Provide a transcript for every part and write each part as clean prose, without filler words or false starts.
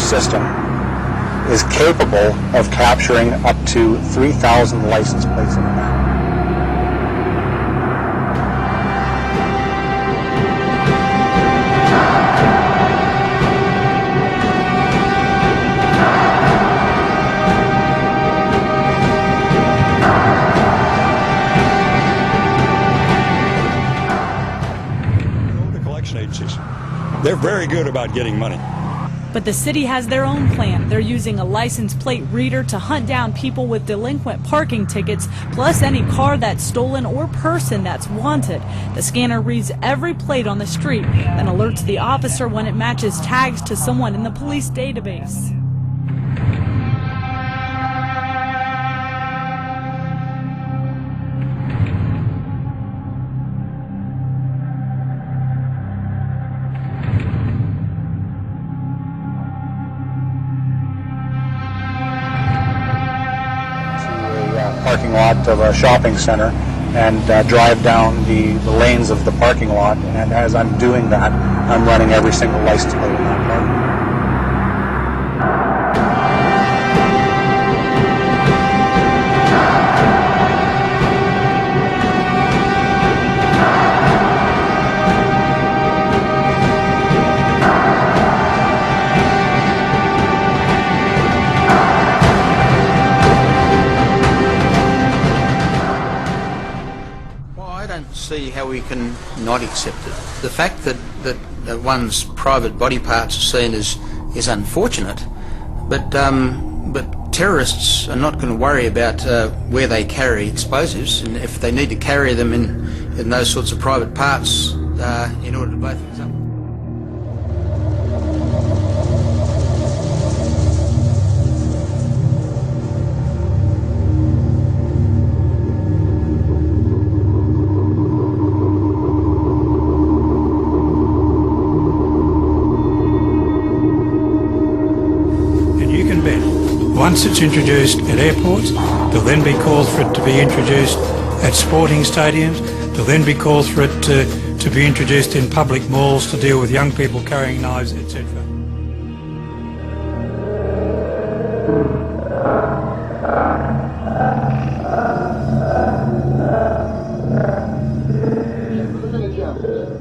system is capable of capturing up to 3,000 license plates in an hour. Agencies. They're very good about getting money. But the city has their own plan. They're using a license plate reader to hunt down people with delinquent parking tickets, plus any car that's stolen or person that's wanted. The scanner reads every plate on the street, then alerts the officer when it matches tags to someone in the police database. Parking lot of a shopping center and drive down the lanes of the parking lot, and as I'm doing that, I'm running every single license plate in that car. See how we can not accept it. The fact that one's private body parts are seen is unfortunate, but terrorists are not going to worry about where they carry explosives, and if they need to carry them in those sorts of private parts in order to blow things up. Once it's introduced at airports, there'll then be calls for it to be introduced at sporting stadiums, there'll then be calls for it to be introduced in public malls to deal with young people carrying knives, etc.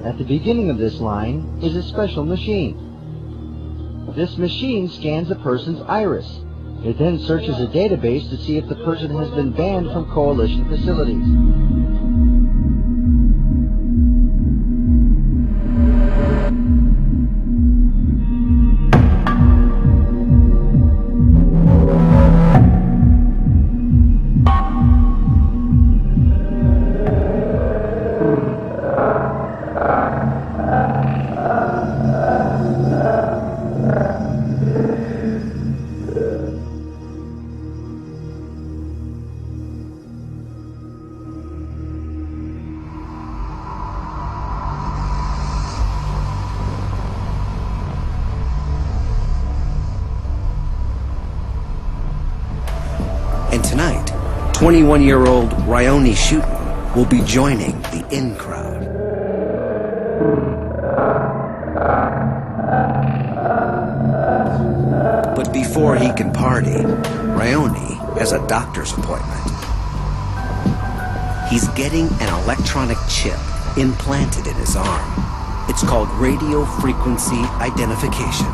At the beginning of this line is a special machine. This machine scans a person's iris. It then searches a database to see if the person has been banned from coalition facilities. And tonight, 21-year-old Ryoni Schutten will be joining the in crowd. But before he can party, Ryoni has a doctor's appointment. He's getting an electronic chip implanted in his arm. It's called radio frequency identification.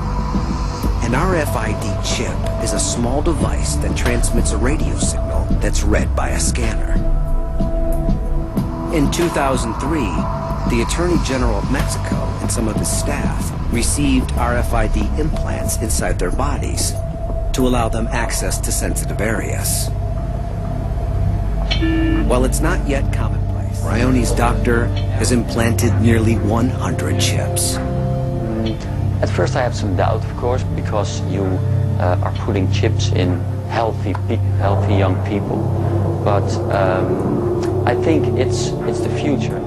An RFID chip is a small device that transmits a radio signal that's read by a scanner. In 2003, the Attorney General of Mexico and some of his staff received RFID implants inside their bodies to allow them access to sensitive areas. While it's not yet commonplace, Ryoni's doctor has implanted nearly 100 chips. At first I have some doubt, of course, because you are putting chips in healthy young people. But I think it's the future.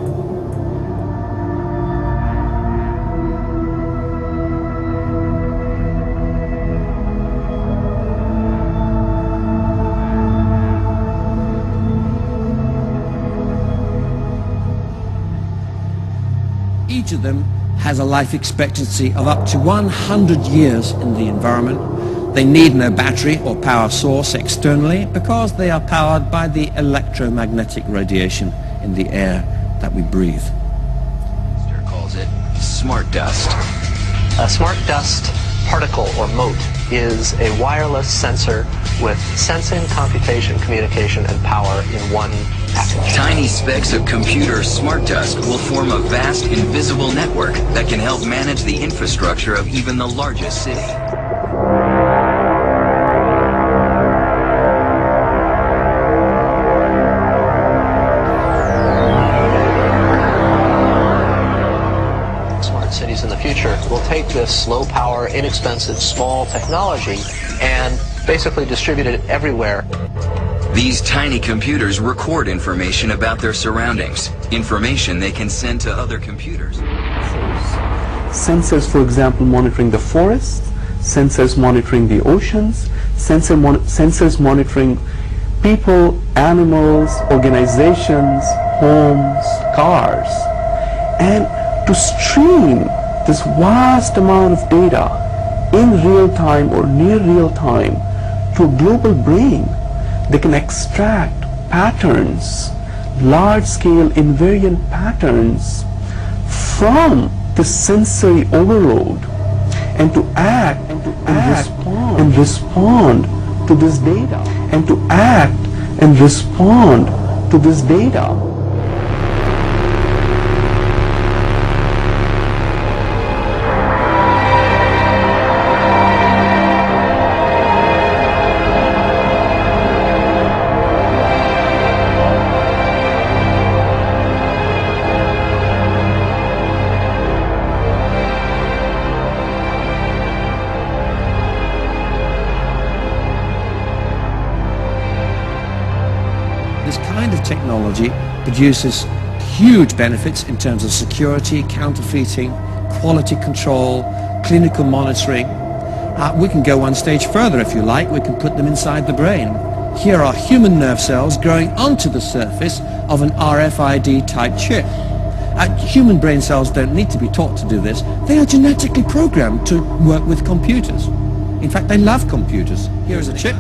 Each of them has a life expectancy of up to 100 years in the environment. They need no battery or power source externally because they are powered by the electromagnetic radiation in the air that we breathe. Calls it smart dust. A smart dust particle or mote is a wireless sensor with sensing, computation, communication, and power in one package. Tiny specks of computer smart dust will form a vast invisible network that can help manage the infrastructure of even the largest city. Smart cities in the future will take this low power, inexpensive, small technology and basically distribute it everywhere. These tiny computers record information about their surroundings, information they can send to other computers. Sensors, for example, monitoring the forest, sensors monitoring the oceans, sensors monitoring people, animals, organizations, homes, cars. And to stream this vast amount of data in real time or near real time to a global brain, they can extract patterns, large-scale invariant patterns from the sensory overload and to act and respond to this data and to act and respond to this data. This kind of technology produces huge benefits in terms of security, counterfeiting, quality control, clinical monitoring. We can go one stage further if you like. We can put them inside the brain. Here are human nerve cells growing onto the surface of an RFID type chip. Human brain cells don't need to be taught to do this. They are genetically programmed to work with computers. In fact, they love computers. Here is a chip.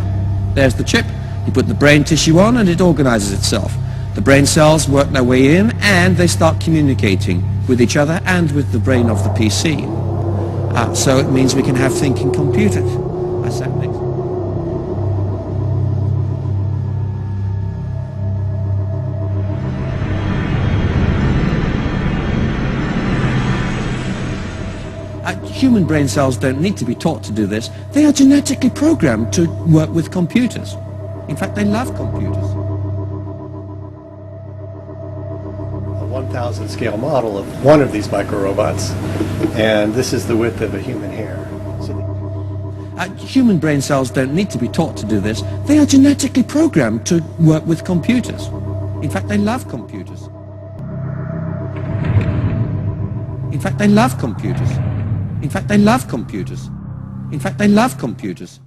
There's the chip. You put the brain tissue on and it organizes itself. The brain cells work their way in and they start communicating with each other and with the brain of the PC. So it means we can have thinking computers. I sat next. Human brain cells don't need to be taught to do this. They are genetically programmed to work with computers. In fact, they love computers. A 1,000 scale model of one of these micro-robots, and this is the width of a human hair. Human brain cells don't need to be taught to do this. They are genetically programmed to work with computers. In fact, they love computers. In fact, they love computers. In fact, they love computers. In fact, they love computers.